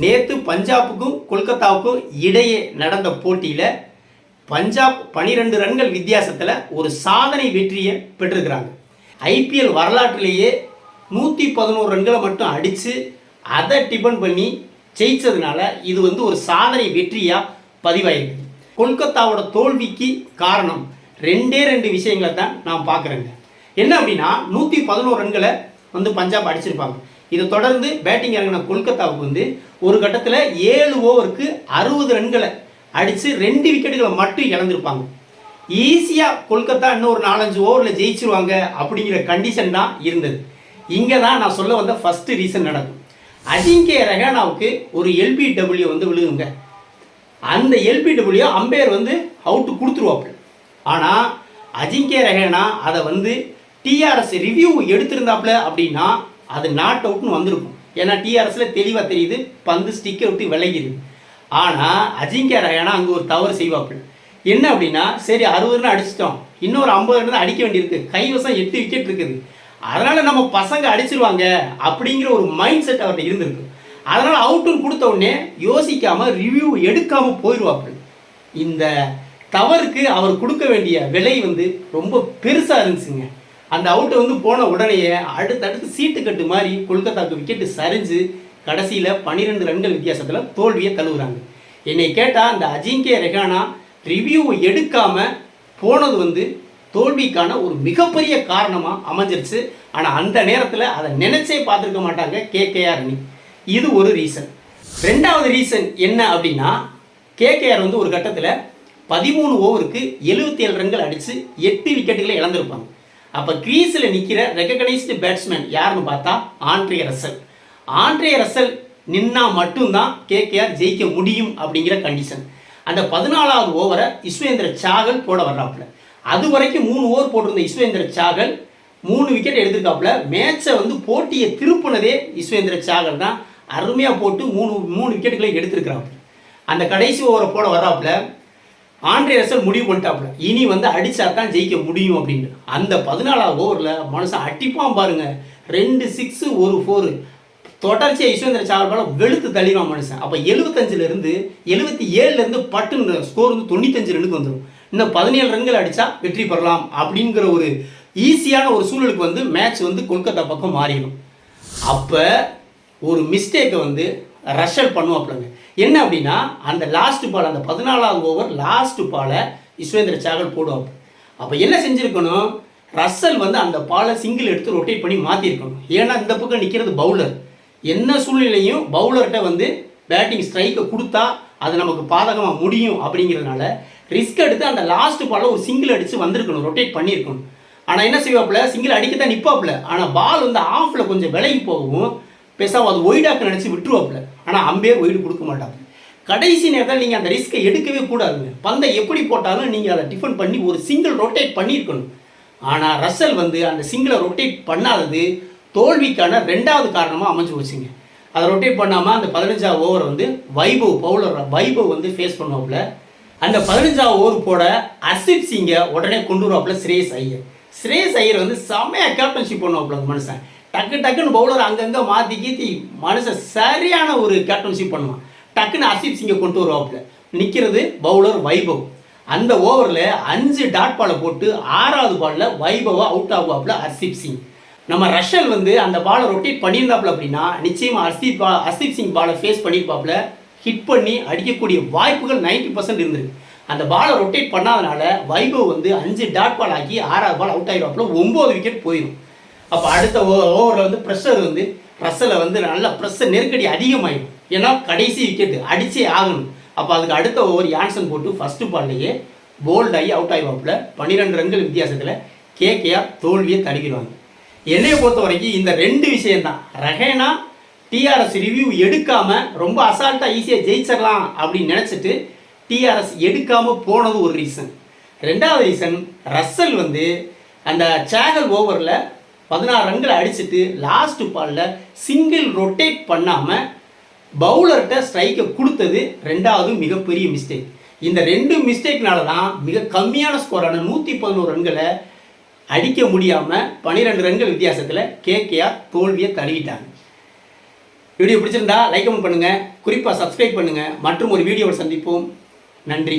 நேற்று பஞ்சாபுக்கும் கொல்கத்தாவுக்கும் இடையே நடந்த போட்டியில் பஞ்சாப் 12 ரன்கள் வித்தியாசத்தில் ஒரு சாதனை வெற்றியை பெற்றிருக்கிறாங்க. ஐபிஎல் வரலாற்றிலேயே 111 ரன்களை மட்டும் அடித்து அதை டிபெண்ட் பண்ணி ஜெயிச்சதுனால இது ஒரு சாதனை வெற்றியாக பதிவாயிருக்கு. கொல்கத்தாவோட தோல்விக்கு காரணம் ரெண்டு விஷயங்களை தான் நான் பார்க்குறேங்க. என்ன அப்படின்னா 111 ரன்களை பஞ்சாப் அடிச்சிருப்பாங்க. இதை தொடர்ந்து பேட்டிங் இறங்கின கொல்கத்தாவுக்கு ஒரு கட்டத்தில் 7 ஓவருக்கு 60 ரன்களை அடித்து 2 விக்கெட்டுகளை மட்டும் இழந்திருப்பாங்க. ஈஸியாக கொல்கத்தா இன்னும் ஒரு 4-5 ஓவரில் ஜெயிச்சிருவாங்க அப்படிங்கிற கண்டிஷன் தான் இருந்தது. இங்கே தான் நான் சொல்ல வந்த ஃபஸ்ட்டு ரீசன் நடக்கும். அஜிங்கே ரஹானாவுக்கு ஒரு எல்பிடபிள்யூ விழுகுங்க. அந்த எல்பிடபிள்யூ அம்பையர் அவுட்டு கொடுத்துருவாப்புல. ஆனால் அஜிங்கே ரஹானா அதை டிஆர்எஸ் ரிவ்யூ எடுத்திருந்தாப்புல அப்படின்னா அது நாட் அவுட்னு வந்திருக்கும். ஏன்னா டிஆர்எஸில் தெளிவாக தெரியுது பந்து ஸ்டிக்கை விட்டு விலகிடுது. ஆனால் அஜிங்கே ரஹானா அங்கே ஒரு தவறு செய்வாப்புல. என்ன அப்படின்னா, சரி 60 ரன் அடிச்சிட்டோம், இன்னொரு 50 ரன் தான் அடிக்க வேண்டியிருக்கு, கைவசம் 8 விக்கெட் இருக்குது, அதனால் நம்ம பசங்க அடிச்சிருவாங்க அப்படிங்கிற ஒரு மைண்ட் செட் அவர்கிட்ட இருந்திருக்கு. அதனால் அவுட்டுன்னு கொடுத்த உடனே யோசிக்காமல் ரிவ்யூ எடுக்காமல் போயிடுவாப்புல. இந்த தவறுக்கு அவர் கொடுக்க வேண்டிய விலை ரொம்ப பெருசாக இருந்துச்சுங்க. அந்த அவுட்டை போன உடனேயே அடுத்தடுத்து சீட்டு கட்டு மாதிரி கொல்கத்தாவுக்கு விக்கெட்டு சரிஞ்சு கடைசியில் 12 ரன்கள் வித்தியாசத்தில் தோல்வியை தழுவுறாங்க. என்னை கேட்டால் அந்த அஜிங்கே ரஹானா ரிவ்யூ எடுக்காமல் போனது தோல்விக்கான ஒரு மிகப்பெரிய காரணமாக அமைஞ்சிருச்சு. ஆனால் அந்த நேரத்தில் அதை நினைச்சே பார்த்துருக்க மாட்டாங்க கேகேஆர் அணி. இது ஒரு ரீசன். ரெண்டாவது ரீசன் என்ன அப்படின்னா, கேகேஆர் ஒரு கட்டத்தில் 13 ஓவருக்கு 77 ரன்கள் அடித்து 8 விக்கெட்டுகளை இழந்திருப்பாங்க. அப்போ கிரீஸில் நிற்கிற ரெகக்னைஸ்டு பேட்ஸ்மேன் யாருன்னு பார்த்தா ஆண்ட்ரே ரசல். ஆண்ட்ரே ரசல் நின்னா மட்டும்தான் கேகேஆர் ஜெயிக்க முடியும் அப்படிங்கிற கண்டிஷன். அந்த 14வது ஓவரை யுஸ்வேந்திர சாகல் போட வர்றாப்புல. அது வரைக்கும் 3 ஓவர் போட்டிருந்த யுஸ்வேந்திர சாகல் 3 விக்கெட் எடுத்திருக்காப்புல. மேட்சை போட்டியை திருப்பினதே யுஸ்வேந்திர சாகல் தான். அருமையாக போட்டு 3 விக்கெட்டுகளை எடுத்திருக்கிறாப்புல. அந்த கடைசி ஓவரை போட வர்றாப்புல ஆண்ட்ரே ரசல் முடிவு பண்ணிட்டாப்புல, இனி அடிச்சா தான் ஜெயிக்க முடியும் அப்படின்னு. அந்த 14வது ஓவரில் மனுஷன் அடிப்பான் பாருங்க, 2 6 1 4 தொடர்ச்சியாக யுஸ்வேந்திர சாகல் பால வெளுத்து தள்ளிடுவான் மனுஷன். அப்போ 75லேருந்து 77லேருந்து பட்டுன்னு ஸ்கோர் 95 ரன்னுக்கு வந்துடும். இன்னும் 17 ரன்கள் அடித்தா வெற்றி பெறலாம் அப்படிங்கிற ஒரு ஈஸியான ஒரு சூழலுக்கு மேட்ச் கொல்கத்தா பக்கம் மாறிடும். அப்போ ஒரு மிஸ்டேக்கை ரஷல் பண்ணுவாப்புலங்க. என்ன அப்படின்னா, அந்த லாஸ்ட் பால், அந்த 14வது ஓவர் லாஸ்ட் பாலை யுஸ்வேந்திர சாகல் போடுவாப்பு. அப்போ என்ன செஞ்சுருக்கணும், ரசல் அந்த பாலை சிங்கிள் எடுத்து ரொட்டேட் பண்ணி மாற்றிருக்கணும். ஏன்னா இந்த பக்கம் நிற்கிறது பவுலர். என்ன சூழ்நிலையும் பவுலர்கிட்ட பேட்டிங் ஸ்ட்ரைக்கை கொடுத்தா அது நமக்கு பாதகமாக முடியும் அப்படிங்கிறதுனால ரிஸ்க் எடுத்து அந்த லாஸ்ட் பாலில் ஒரு சிங்கிள் அடித்து வந்திருக்கணும், ரொட்டேட் பண்ணியிருக்கணும். ஆனால் என்ன செய்வாப்புல, சிங்கிள் அடிக்கத்தான் நிற்பாப்புல. ஆனால் பால் ஆஃபில் கொஞ்சம் விலகி போகவும் பேசாமல் அது ஒய்டாக்க நினச்சி விட்டுருவாப்புல. ஆனால் அம்பையர் ஒய்டு கொடுக்க மாட்டாங்க. கடைசி நேரத்தில் நீங்கள் அந்த ரிஸ்க்கை எடுக்கவே கூடாதுங்க. பந்தை எப்படி போட்டாலும் நீங்கள் அதை டிஃபெண்ட் பண்ணி ஒரு சிங்கிள் ரொட்டேட் பண்ணியிருக்கணும். ஆனால் ரசல் அந்த சிங்கிளை ரொட்டேட் பண்ணாதது தோல்விக்கான 2வது காரணமாக அமைஞ்சு போச்சுங்க. அதை ரொட்டேட் பண்ணாமல் அந்த 15வது over Vaibhav bowler Vaibhav face பண்ணுவாப்புல. அந்த 15வது ஓவர் போட அர்ஷித் சிங்கை உடனே கொண்டு வருவாப்புல ஸ்ரேயஸ் ஐயர். ஸ்ரேயஸ் ஐயர் செம்மையாக கேப்டன்ஷிப் பண்ணுவாப்புல. அந்த மனுஷன் டக்குன்னு பவுலர் அங்கங்கே மாற்றி கீத்தி மனுஷன் சரியான ஒரு கேப்டன்ஷிப் பண்ணுவான். டக்குன்னு அர்ஷித் சிங்கை கொண்டு வருவாப்புல. நிற்கிறது பவுலர் வைபவ். அந்த ஓவரில் 5 டாட் பாலை போட்டு 6வது பாலில் வைபவா அவுட் ஆகுவாப்புல அர்ஷித் சிங். நம்ம ரஷல் அந்த பாலை ரொட்டேட் பண்ணியிருந்தாப்புல அப்படின்னா நிச்சயமாக அர்ஷித் சிங் பாலை ஃபேஸ் பண்ணியிருப்பாப்புல. ஹிட் பண்ணி அடிக்கக்கூடிய வாய்ப்புகள் 90% இருந்திருக்கு. அந்த பாலை ரொட்டேட் பண்ணாதனால வைபவ் 5 டாட் பால் ஆக்கி 6வது பால் அவுட் ஆகிடுவாப்புல. 9 விக்கெட் போயிடும். அப்போ அடுத்த ஓவரில் ப்ரெஷர் ரசலை நல்ல ப்ரெஷர் நெருக்கடி அதிகமாகிடும். ஏன்னா கடைசி விக்கெட்டு அடிச்சே ஆகணும். அப்போ அதுக்கு அடுத்த ஓவர் யான்சன் போட்டு ஃபஸ்ட்டு பால்லையே போல்ட் ஆகி அவுட் ஆகிவாப்புல. 12 ரன்கள் வித்தியாசத்தில் கேகேஆர் தோல்வியை தடுக்கிடுவாங்க. என்னையை பொறுத்த வரைக்கும் இந்த 2 விஷயம்தான். ரஹானா டிஆர்எஸ் ரிவ்யூ எடுக்காமல் ரொம்ப அசால்ட்டாக ஈஸியாக ஜெயிச்சிடலாம் அப்படின்னு நினச்சிட்டு டிஆர்எஸ் எடுக்காமல் போனது ஒரு ரீசன். 2வது ரீசன், ரசல் அந்த சாகல் ஓவரில் 16 ரன்களை அடிச்சுட்டு லாஸ்ட் பாலில் சிங்கிள் ரொட்டேட் பண்ணாமல் பவுலர்கிட்ட ஸ்ட்ரைக்கை கொடுத்தது 2வது மிகப்பெரிய மிஸ்டேக். இந்த 2 மிஸ்டேக்னால தான் மிக கம்மியான ஸ்கோரான 111 ரன்களை அடிக்க முடியாமல் 12 ரன்கள் வித்தியாசத்தில் கேகேஆர் தோல்வியை தழுவிட்டாங்க. வீடியோ பிடிச்சிருந்தா லைக் கமெண்ட் பண்ணுங்கள். குறிப்பாக சப்ஸ்கிரைப் பண்ணுங்கள். மற்றும் ஒரு வீடியோவில் சந்திப்போம். நன்றி.